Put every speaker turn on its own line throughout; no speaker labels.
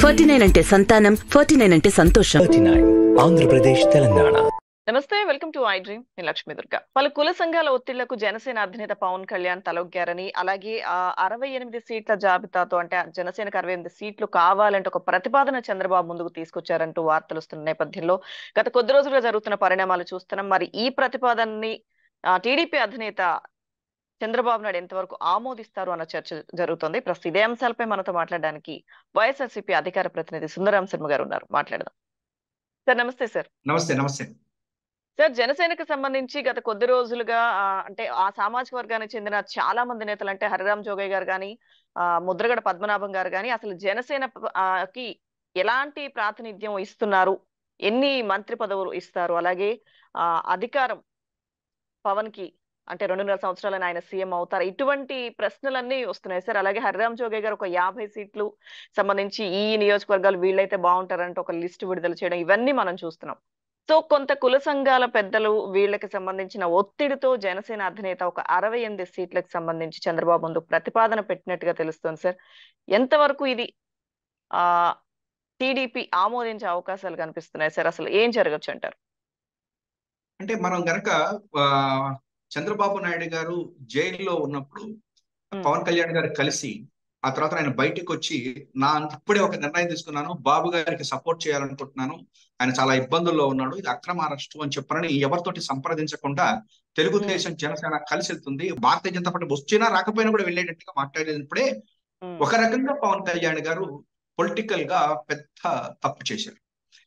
49 అంటే సంతానం, 49 అంటే సంతోషం.
39 ఆంధ్రప్రదేశ్ తెలంగాణ.
నమస్తే, వెల్కమ్ టు ఐ డ్రీమ్. నేను లక్ష్మీ దుర్గా. పలు కుల సంఘాల ఒత్తిళ్లకు జనసేన అధినేత పవన్ కళ్యాణ్ తలొగ్గారని, అలాగే 68 సీట్ల జాబితాతో, అంటే జనసేనకు 68 సీట్లు కావాలంటే ఒక ప్రతిపాదన చంద్రబాబు ముందుకు తీసుకొచ్చారంటూ వార్తలు వస్తున్న నేపథ్యంలో గత కొద్ది రోజులుగా జరుగుతున్న పరిణామాలు చూస్తున్నాం. మరి ఈ ప్రతిపాదనని టీడీపీ అధినేత చంద్రబాబు నాయుడు ఎంతవరకు ఆమోదిస్తారు అన్న చర్చ జరుగుతుంది. ప్రస్తుతం ఇదే అంశాలపై మనతో మాట్లాడడానికి వైఎస్ఆర్సీపీ అధికార ప్రతినిధి సుందరరాం శర్మ గారు ఉన్నారు. మాట్లాడదాం సార్. నమస్తే సార్.
నమస్తే. నమస్తే
సార్, జనసేనకు సంబంధించి గత కొద్ది రోజులుగా అంటే ఆ సామాజిక వర్గానికి చెందిన చాలా మంది నేతలు, అంటే హరిరామ్ జోగయ్య గారు కానీ, ముద్రగడ పద్మనాభం గారు కానీ, అసలు జనసేన కి ఎలాంటి ప్రాతినిధ్యం ఇస్తున్నారు, ఎన్ని మంత్రి పదవులు ఇస్తారు, అలాగే అధికారం పవన్ కి అంటే 2.5 సంవత్సరాలని ఆయన సీఎం అవుతారు, ఇటువంటి ప్రశ్నలన్నీ వస్తున్నాయి సార్. అలాగే హరిరామ్ జోగయ్య గారు ఒక 50 సీట్లు సంబంధించి ఈ నియోజకవర్గాలు వీళ్ళైతే బాగుంటారంటే ఒక లిస్ట్ విడుదల చేయడం, ఇవన్నీ మనం చూస్తున్నాం. సో కొంత కుల సంఘాల పెద్దలు వీళ్ళకి సంబంధించిన ఒత్తిడితో జనసేన అధినేత ఒక 68 సీట్లకు సంబంధించి చంద్రబాబు ముందు ప్రతిపాదన పెట్టినట్టుగా తెలుస్తుంది సార్. ఎంతవరకు ఇది టీడీపీ ఆమోదించే అవకాశాలు కనిపిస్తున్నాయి సార్? అసలు ఏం జరగచ్చు అంటారు?
అంటే మనం గనక చంద్రబాబు నాయుడు గారు జైల్లో ఉన్నప్పుడు పవన్ కళ్యాణ్ గారు కలిసి ఆ తర్వాత ఆయన బయటకు వచ్చి, ఇప్పుడే ఒక నిర్ణయం తీసుకున్నాను, బాబు గారికి సపోర్ట్ చేయాలనుకుంటున్నాను, ఆయన చాలా ఇబ్బందుల్లో ఉన్నాడు, ఇది అక్రమ అరెస్టు అని చెప్పారని ఎవరితోటి సంప్రదించకుండా తెలుగుదేశం జనసేన కలిసి వెళ్తుంది, భారతీయ జనతా పార్టీ వచ్చినా రాకపోయినా కూడా వెళ్ళేటట్టుగా మాట్లాడేటప్పుడే ఒక రకంగా పవన్ కళ్యాణ్ గారు పొలిటికల్ గా పెద్ద తప్పు చేశారు.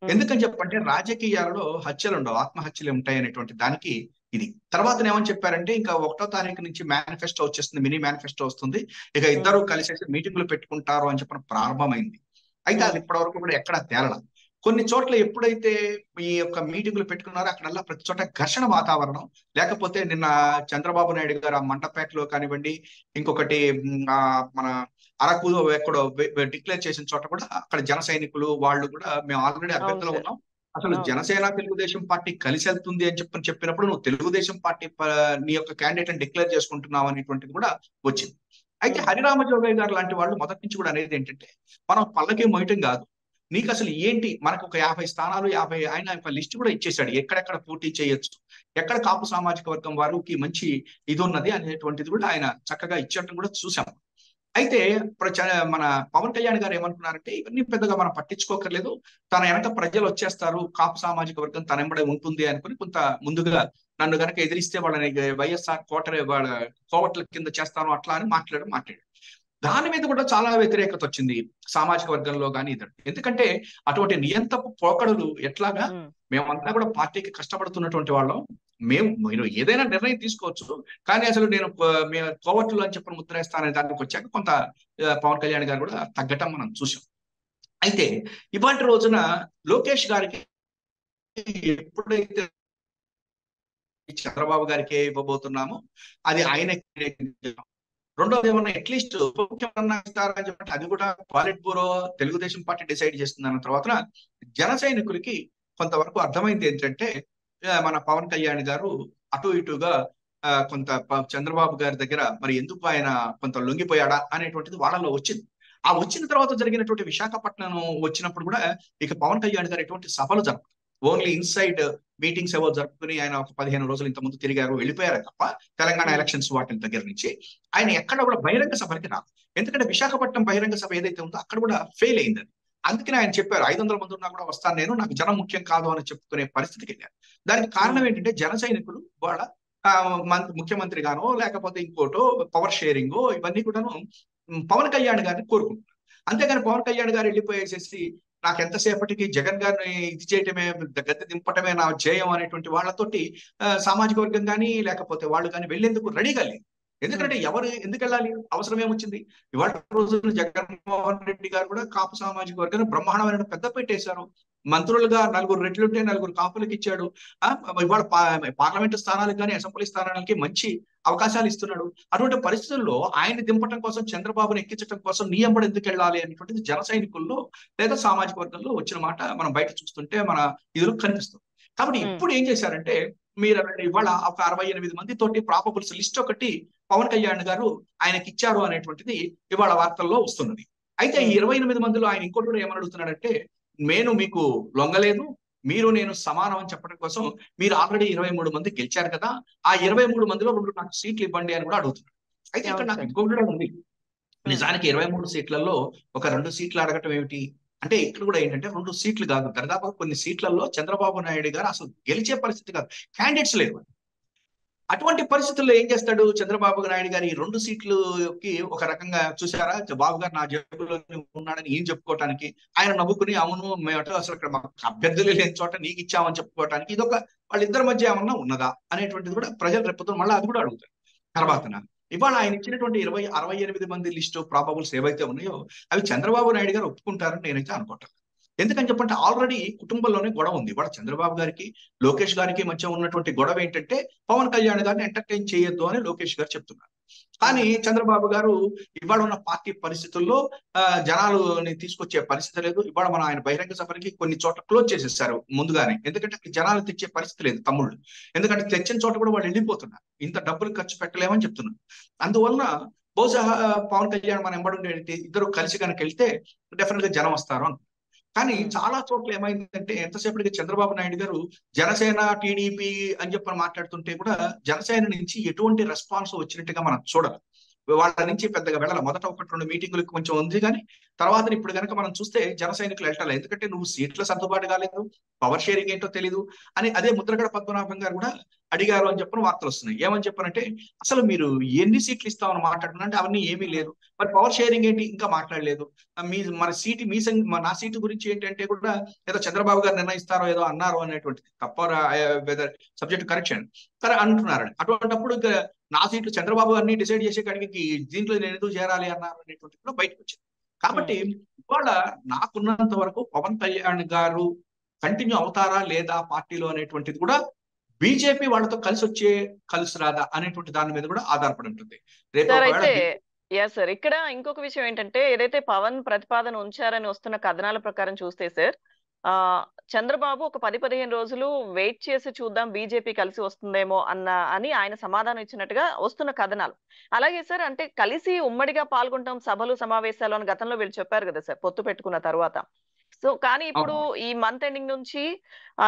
ఎందుకని చెప్పంటే రాజకీయాలలో హత్యలు ఉండవు, ఆత్మహత్యలు ఉంటాయి అనేటువంటి దానికి ఇది. తర్వాత ఏమని చెప్పారంటే, ఇంకా 1వ తారీఖు నుంచి మేనిఫెస్టో వచ్చేస్తుంది, మినీ మేనిఫెస్టో వస్తుంది, ఇక ఇద్దరు కలిసేసి మీటింగులు పెట్టుకుంటారు అని చెప్పిన ప్రారంభమైంది. అయితే అది ఇప్పటి వరకు కూడా ఎక్కడా తేలల. కొన్ని చోట్ల ఎప్పుడైతే ఈ యొక్క మీటింగులు పెట్టుకున్నారో అక్కడల్లా ప్రతి చోట ఘర్షణ వాతావరణం, లేకపోతే నిన్న చంద్రబాబు నాయుడు గారు ఆ మండపేటలో కానివ్వండి, ఇంకొకటి మన అరకులో ఎక్కడో డిక్లేర్ చేసిన చోట కూడా అక్కడ జన సైనికులు వాళ్ళు కూడా మేము ఆల్రెడీ అభ్యర్థులు ఉన్నాం, అసలు జనసేన తెలుగుదేశం పార్టీ కలిసి వెళ్తుంది అని చెప్పినప్పుడు నువ్వు తెలుగుదేశం పార్టీ నీ యొక్క క్యాండిడేట్ ని డిక్లేర్ చేసుకుంటున్నావు అనేటువంటిది కూడా వచ్చింది. అయితే హరిరామ జోగయ్య గారు లాంటి వాళ్ళు మొదటి నుంచి కూడా అనేది ఏంటంటే, మనం పళ్ళకి మొయటం కాదు, నీకు అసలు ఏంటి, మనకు ఒక 50 స్థానాలు 50 ఆయన ఒక లిస్ట్ కూడా ఇచ్చేసాడు, ఎక్కడెక్కడ పోటీ చేయొచ్చు, ఎక్కడ కాపు సామాజిక వర్గం వారికి మంచి ఇది ఉన్నది అనేటువంటిది కూడా ఆయన చక్కగా ఇచ్చేటం కూడా చూసాం. అయితే మన పవన్ కళ్యాణ్ గారు ఏమనుకున్నారంటే, ఇవన్నీ పెద్దగా మనం పట్టించుకోకర్లేదు, తన వెనక ప్రజలు వచ్చేస్తారు, కాపు సామాజిక వర్గం తన వెంబడే ఉంటుంది అనుకుని కొంత ముందుగా నన్ను గనక ఎదిరిస్తే వాళ్ళని వైఎస్ఆర్ వాళ్ళ కోవట్ల కింద చేస్తాను అట్లా అని మాట్లాడాడు. దాని మీద కూడా చాలా వ్యతిరేకత వచ్చింది సామాజిక వర్గంలో కానీ ఇద్దరు. ఎందుకంటే అటువంటి నియంతపు పోకడలు ఎట్లాగా, మేమంతా కూడా పార్టీకి కష్టపడుతున్నటువంటి వాళ్ళం, మీరు ఏదైనా నిర్ణయం తీసుకోవచ్చు, కానీ అసలు నేను కోవట్లు అని చెప్పిన ముద్రేస్తాననే దానికి వచ్చాక కొంత పవన్ కళ్యాణ్ గారు కూడా తగ్గటం మనం చూసాం. అయితే ఇవాటి రోజున లోకేష్ గారికి ఎప్పుడైతే చంద్రబాబు గారికి ఇవ్వబోతున్నామో అది ఆయన, రెండోది ఏమన్నా అట్లీస్ట్ ముఖ్యమన్నా ఇస్తారని చెప్పి అది కూడా పాలిట్ బ్యూరో తెలుగుదేశం పార్టీ డిసైడ్ చేస్తుందన్న తర్వాత జన సైనికులకి కొంతవరకు అర్థమైంది ఏంటంటే, మన పవన్ కళ్యాణ్ గారు అటు ఇటుగా కొంత చంద్రబాబు గారి దగ్గర మరి ఎందుకు ఆయన కొంత లొంగిపోయాడా అనేటువంటిది వాళ్ళలో వచ్చింది. ఆ వచ్చిన తర్వాత జరిగినటువంటి విశాఖపట్నం వచ్చినప్పుడు కూడా ఇక పవన్ కళ్యాణ్ గారు ఎటువంటి సభలు జరపరు, ఓన్లీ ఇన్సైడ్ మీటింగ్స్ ఏవో జరుపుకుని ఆయన ఒక 15 రోజులు ఇంత ముందు తిరిగారు, వెళ్ళిపోయారు తప్ప తెలంగాణ ఎలక్షన్స్ వాటి దగ్గర నుంచి ఆయన ఎక్కడ కూడా బహిరంగ సభలకి రాదు. ఎందుకంటే విశాఖపట్నం బహిరంగ సభ ఏదైతే ఉందో అక్కడ కూడా ఫెయిల్ అయింది. అందుకని ఆయన చెప్పారు 500 మంది ఉన్నా కూడా వస్తాను నేను, నాకు జనం ముఖ్యం కాదు అని చెప్పుకునే పరిస్థితికి వెళ్ళారు. దానికి కారణం ఏంటంటే జన సైనికులు వాళ్ళ ముఖ్యమంత్రి గానో లేకపోతే ఇంకోటో పవర్ షేరింగ్ ఇవన్నీ కూడాను పవన్ కళ్యాణ్ గారిని కోరుకుంటున్నారు. అంతేగాని పవన్ కళ్యాణ్ గారు వెళ్ళిపోయేసేసి నాకు ఎంతసేపటికి జగన్ గారిని ఇది చేయటమే, గద్దె దింపటమే నా జయం అనేటువంటి వాళ్ళతోటి సామాజిక వర్గం కానీ లేకపోతే వాళ్ళు కానీ వెళ్లేందుకు రెడీగా లేదు. ఎందుకంటే ఎవరు ఎందుకు వెళ్ళాలి, అవసరం ఏమొచ్చింది? ఇవాళ రోజున జగన్మోహన్ రెడ్డి గారు కూడా కాపు సామాజిక వర్గాన్ని బ్రహ్మాండమైన పెద్ద పెట్టేశారు. మంత్రులుగా 4 రెట్లుంటే 4 కాపులకు ఇచ్చాడు. ఇవాళ పార్లమెంటు స్థానాలకు కానీ అసెంబ్లీ స్థానాలకి మంచి అవకాశాలు ఇస్తున్నాడు. అటువంటి పరిస్థితుల్లో ఆయన్ని దింపటం కోసం, చంద్రబాబుని ఎక్కించడం కోసం నీ ఎంబడి ఎందుకు వెళ్ళాలి అనేటువంటిది జన సైనికుల్లో లేదా సామాజిక వర్గంలో వచ్చిన మాట మనం బయట చూస్తుంటే మన ఇదిలో కనిపిస్తుంది. కాబట్టి ఇప్పుడు ఏం చేశారంటే, మీరు ఇవాళ ఒక 68 మంది తోటి ప్రాపబుల్స్ లిస్ట్ ఒకటి పవన్ కళ్యాణ్ గారు ఆయనకి ఇచ్చారు అనేటువంటిది ఇవాళ వార్తల్లో వస్తున్నది. అయితే ఈ 28 మందిలో ఆయన ఇంకోటి కూడా ఏమని అడుగుతున్నాడంటే, నేను మీకు లొంగలేదు, మీరు నేను సమానం అని చెప్పడం కోసం మీరు ఆల్రెడీ 23 మంది గెలిచారు కదా, ఆ 23 మందిలో 2 నాకు సీట్లు ఇవ్వండి అని కూడా అడుగుతున్నాడు. అయితే ఇక్కడ
అవును
నాకు
సార్.
ఇంకొకటి కూడా ఉంది. నిజానికి 23 సీట్లలో ఒక 2 సీట్లు అడగటం ఏమిటి అంటే, ఇక్కడ కూడా ఏంటంటే 2 సీట్లు కాదు, దాదాపు కొన్ని సీట్లలో చంద్రబాబు నాయుడు గారు అసలు గెలిచే పరిస్థితి కాదు, క్యాండిడేట్స్ లేవు. అటువంటి పరిస్థితుల్లో ఏం చేస్తాడు చంద్రబాబు నాయుడు గారు? ఈ 2 సీట్లుకి ఒక రకంగా చూసారా, బాబు గారు నా జేబులో ఉన్నాడని ఏం చెప్పుకోవటానికి, ఆయన నవ్వుకుని అవును మేము అసలు ఇక్కడ మాకు అభ్యర్థులు లేని చోట నీకు ఇచ్చామని చెప్పుకోవటానికి ఇదొక వాళ్ళిద్దరి మధ్య ఏమన్నా ఉన్నదా అనేటువంటిది కూడా ప్రజలు రేపు మళ్ళీ అది కూడా అడుగుతారు. తర్వాతన ఇవాళ ఆయన ఇచ్చినటువంటి 68 మంది లిస్టు ప్రాబబుల్స్ ఏవైతే ఉన్నాయో అవి చంద్రబాబు నాయుడు గారు ఒప్పుకుంటారని నేనైతే అనుకుంటాను. ఎందుకని చెప్పంటే ఆల్రెడీ కుటుంబంలోనే గొడవ ఉంది. ఇవాళ చంద్రబాబు గారికి లోకేష్ గారికి మధ్య ఉన్నటువంటి గొడవ ఏంటంటే, పవన్ కళ్యాణ్ గారిని ఎంటర్టైన్ చేయొద్దు అని లోకేష్ గారు చెప్తున్నారు. కానీ చంద్రబాబు గారు ఇవాళ ఉన్న పార్టీ పరిస్థితుల్లో జనాలని తీసుకొచ్చే పరిస్థితి లేదు. ఇవాళ మన ఆయన బహిరంగ సభలకి కొన్ని చోట్ల క్లోజ్ చేసేస్తారు ముందుగానే, ఎందుకంటే జనాలు తెచ్చే పరిస్థితి లేదు తమ్ముళ్ళు. ఎందుకంటే తెచ్చిన చోట కూడా వాళ్ళు వెళ్ళిపోతున్నారు, ఇంత డబ్బులు ఖర్చు పెట్టలేమని చెప్తున్నారు. అందువలన బహుశా పవన్ కళ్యాణ్ మన ఎంబడి ఇద్దరు కలిసి కనుక వెళ్తే డెఫినెట్ గా జనం వస్తారు అని. కానీ చాలా చోట్ల ఏమైందంటే, ఎంతసేపటికి చంద్రబాబు నాయుడు గారు జనసేన టీడీపీ అని చెప్పని మాట్లాడుతుంటే కూడా జనసేన నుంచి ఎటువంటి రెస్పాన్స్ వచ్చినట్టుగా మనం చూడాలి. వాళ్ళ నుంచి పెద్దగా వెళ్ళాలి. మొదట 1-2 మీటింగులకు కొంచెం ఉంది, కానీ తర్వాత ఇప్పుడు కనుక మనం చూస్తే జన సైనికులు వెళ్ళాలి. ఎందుకంటే నువ్వు సీట్ల సర్దుబాటు కాలేదు, పవర్ షేరింగ్ ఏంటో తెలియదు అని అదే ముద్రగడ పద్మనాభం గారు కూడా అడిగారు అని చెప్పిన వార్తలు వస్తున్నాయి. ఏమని చెప్పారంటే, అసలు మీరు ఎన్ని సీట్లు ఇస్తామని మాట్లాడుతున్నా అంటే అవన్నీ ఏమీ లేదు, మరి పవర్ షేరింగ్ ఏంటి ఇంకా మాట్లాడలేదు, మన సీటు నా సీటు గురించి ఏంటంటే కూడా ఏదో చంద్రబాబు గారు నిర్ణయిస్తారో ఏదో అన్నారు అనేటువంటిది తప్ప సబ్జెక్ట్ కరెక్షన్ అంటున్నారు. అటువంటిప్పుడు నా సీట్లు చంద్రబాబు గారిని డిసైడ్ చేసే కాడికి దీంట్లో నేను ఎందుకు చేరాలి అన్నారు అనేటువంటిది కూడా బయటకు వచ్చింది. కాబట్టి ఇవాళ నాకున్నంత వరకు పవన్ కళ్యాణ్ గారు కంటిన్యూ అవుతారా లేదా పార్టీలో అనేటువంటిది కూడా బీజేపీ వాళ్ళతో కలిసి రాదా అనేటువంటి దాని మీద కూడా ఆధారపడి ఉంటుంది. రేపు
సార్
ఒకవేళ
అయితే సార్ ఇక్కడ ఇంకొక విషయం ఏంటంటే, ఏదైతే పవన్ ప్రతిపాదన ఉంచారని వస్తున్న కథనాల ప్రకారం చూస్తే సార్, చంద్రబాబు ఒక 10-15 రోజులు వెయిట్ చేసి చూద్దాం బీజేపీ కలిసి వస్తుందేమో అని ఆయన సమాధానం ఇచ్చినట్టుగా వస్తున్న కథనాలు. అలాగే సార్, అంటే కలిసి ఉమ్మడిగా పాల్గొంటాం సభలు సమావేశాలు అని గతంలో వీళ్ళు చెప్పారు కదా సార్, పొత్తు పెట్టుకున్న తర్వాత. సో కానీ ఇప్పుడు ఈ మంత్ ఎండింగ్ నుంచి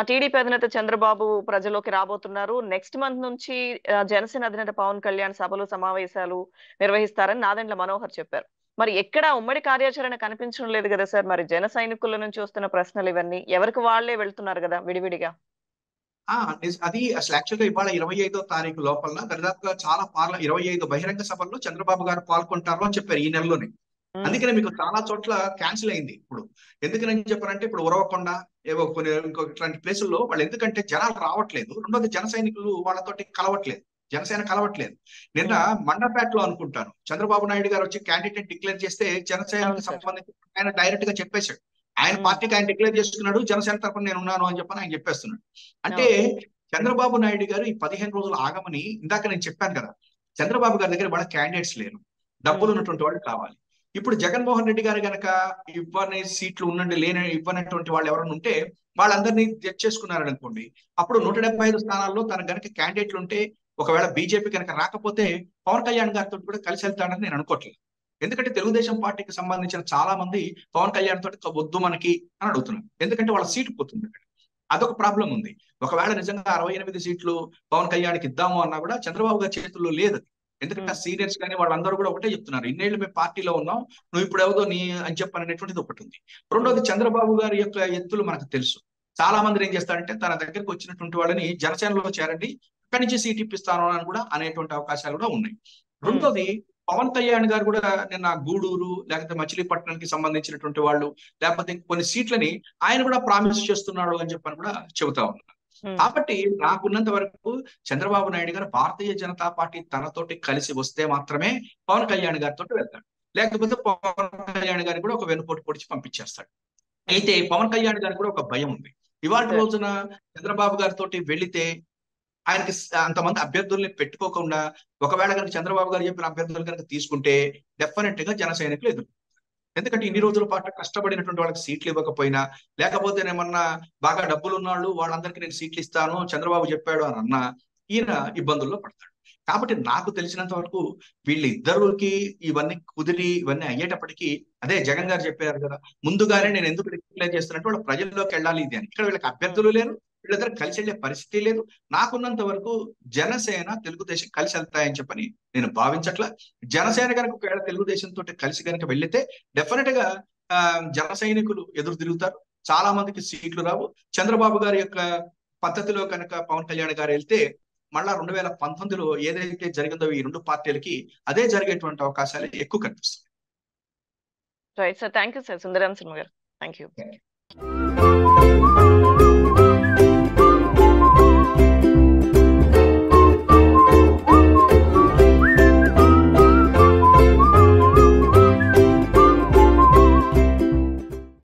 టీడీపీ అధినేత చంద్రబాబు ప్రజలోకి రాబోతున్నారు. నెక్స్ట్ మంత్ నుంచి జనసేన అధినేత పవన్ కళ్యాణ్ సభలు సమావేశాలు నిర్వహిస్తారని నాదెండ్ల మనోహర్ చెప్పారు. మరి ఎక్కడ ఉమ్మడి కార్యాచరణ కనిపించడం లేదు కదా సార్. మరి జన సైనికుల నుంచి వస్తున్న ప్రశ్నలు ఇవన్నీ ఎవరికి వాళ్లే వెళ్తున్నారు కదా విడివిడిగా.
అది అసలు యాక్చువల్గా ఇవాళ 25వ తారీఖు లోపల దరిదాపుగా చాలా 25 బహిరంగ సభల్లో చంద్రబాబు గారు పాల్గొంటారు అని చెప్పారు ఈ నెలలోనే. అందుకనే మీకు చాలా చోట్ల క్యాన్సిల్ అయింది. ఇప్పుడు ఎందుకని చెప్పారంటే, ఇప్పుడు ఉరవకొండ ఏవో కొన్ని ఇట్లాంటి ప్లేసుల్లో వాళ్ళు ఎందుకంటే జనాలు రావట్లేదు, రెండోది జన సైనికులు వాళ్ళతోటి కలవట్లేదు, జనసేన కలవట్లేదు. నిన్న మండపేటలో అనుకుంటాను చంద్రబాబు నాయుడు గారు వచ్చి క్యాండిడేట్ డిక్లేర్ చేస్తే జనసేనకు సంబంధించి ఆయన డైరెక్ట్ గా చెప్పేశాడు, ఆయన పార్టీకి ఆయన డిక్లేర్ చేసుకున్నాడు, జనసేన తరఫున నేను ఉన్నాను అని చెప్పని ఆయన చెప్పేస్తున్నాడు. అంటే చంద్రబాబు నాయుడు గారు ఈ 15 రోజులు ఆగమని ఇందాక నేను చెప్పాను కదా, చంద్రబాబు గారి దగ్గర వాళ్ళ క్యాండిడేట్స్ లేరు, డబ్బులు ఉన్నటువంటి వాళ్ళు కావాలి. ఇప్పుడు జగన్మోహన్ రెడ్డి గారు గనక ఇవ్వని సీట్లు ఇవ్వనటువంటి వాళ్ళు ఎవరైనా ఉంటే వాళ్ళందరినీ చేసుకున్నారని అనుకోండి, అప్పుడు 175 స్థానాల్లో తన గనక క్యాండిడేట్లు ఉంటే, ఒకవేళ బీజేపీ కనుక రాకపోతే పవన్ కళ్యాణ్ గారితో కూడా కలిసి వెళ్తాడని నేను అనుకోవట్లేదు. ఎందుకంటే తెలుగుదేశం పార్టీకి సంబంధించిన చాలా మంది పవన్ కళ్యాణ్ తోటి వద్దు మనకి అని అడుగుతున్నారు, ఎందుకంటే వాళ్ళ సీటు పోతుంది. అదొక ప్రాబ్లం ఉంది. ఒకవేళ నిజంగా 68 సీట్లు పవన్ కళ్యాణ్కి ఇద్దాము అన్నా కూడా చంద్రబాబు గారి చేతుల్లో లేదు. ఎందుకంటే సీనియర్స్ కానీ వాళ్ళందరూ కూడా ఒకటే చెప్తున్నారు, ఇన్నేళ్లు మేము పార్టీలో ఉన్నాం, నువ్వు ఇప్పుడు ఎవదో నీ అని చెప్పనేటువంటిది ఒకటి ఉంది. రెండోది చంద్రబాబు గారి యొక్క ఎత్తులు మనకు తెలుసు. చాలా మంది ఏం చేస్తారంటే తన దగ్గరకు వచ్చినటువంటి వాళ్ళని జనసేనలో చేరండి, అక్కడి నుంచి సీట్ ఇప్పిస్తాను అని కూడా అనేటువంటి అవకాశాలు కూడా ఉన్నాయి. రెండోది పవన్ కళ్యాణ్ గారు కూడా నిన్న గూడూరు లేకపోతే మచిలీపట్నానికి సంబంధించినటువంటి వాళ్ళు లేకపోతే కొన్ని సీట్లని ఆయన కూడా ప్రామిస్ చేస్తున్నాడు అని చెప్పని కూడా చెబుతా ఉన్నారు. కాబట్టి నాకున్నంత వరకు చంద్రబాబు నాయుడు గారు భారతీయ జనతా పార్టీ తనతోటి కలిసి వస్తే మాత్రమే పవన్ కళ్యాణ్ గారితో వెళ్తాడు, లేకపోతే పవన్ కళ్యాణ్ గారికి కూడా ఒక వెనుపోటు పొడిచి పంపించేస్తాడు. అయితే పవన్ కళ్యాణ్ గారికి కూడా ఒక భయం ఉంది. ఇవాళ రోజున చంద్రబాబు గారితో వెళితే ఆయనకి అంతమంది అభ్యర్థుల్ని పెట్టుకోకుండా ఒకవేళ కనుక చంద్రబాబు గారు చెప్పిన అభ్యర్థులు కనుక తీసుకుంటే డెఫినెట్ గా జన సైనికులు ఎదురు. ఎందుకంటే ఇన్ని రోజుల పాటు కష్టపడినటువంటి వాళ్ళకి సీట్లు ఇవ్వకపోయినా, లేకపోతే ఏమన్నా బాగా డబ్బులు ఉన్నాళ్ళు వాళ్ళందరికీ నేను సీట్లు ఇస్తాను చంద్రబాబు చెప్పాడు అని అన్నా ఈయన ఇబ్బందుల్లో పడతాడు. కాబట్టి నాకు తెలిసినంత వరకు వీళ్ళిద్దరికి ఇవన్నీ కుదిరి ఇవన్నీ అయ్యేటప్పటికి అదే జగన్ గారు చెప్పారు కదా, ముందుగానే నేను ఎందుకు డిక్లేర్ చేస్తున్నట్టు వాళ్ళు ప్రజల్లోకి వెళ్ళాలి ఇది అని. ఇక్కడ వీళ్ళకి అభ్యర్థులు లేరు, వీళ్ళిద్దరు కలిసి వెళ్ళే పరిస్థితి లేదు. నాకున్నంత వరకు జనసేన తెలుగుదేశం కలిసి వెళ్తాయని చెప్పని నేను భావించట్ల. జనసేన కనుక ఒకవేళ తెలుగుదేశంతో కలిసి కనుక వెళ్తే డెఫినెట్ గా జన సైనికులు ఎదురు తిరుగుతారు, చాలా మందికి సీట్లు రావు. చంద్రబాబు గారి యొక్క పద్ధతిలో కనుక పవన్ కళ్యాణ్ గారు వెళ్తే మళ్ళా 2019లో ఏదైతే జరిగిందో ఈ రెండు పార్టీలకి అదే జరిగేటువంటి అవకాశాలు ఎక్కువ కనిపిస్తాయి.
Right sir, thank you sir. Sundaram cinema గారు, థ్యాంక్ యూ.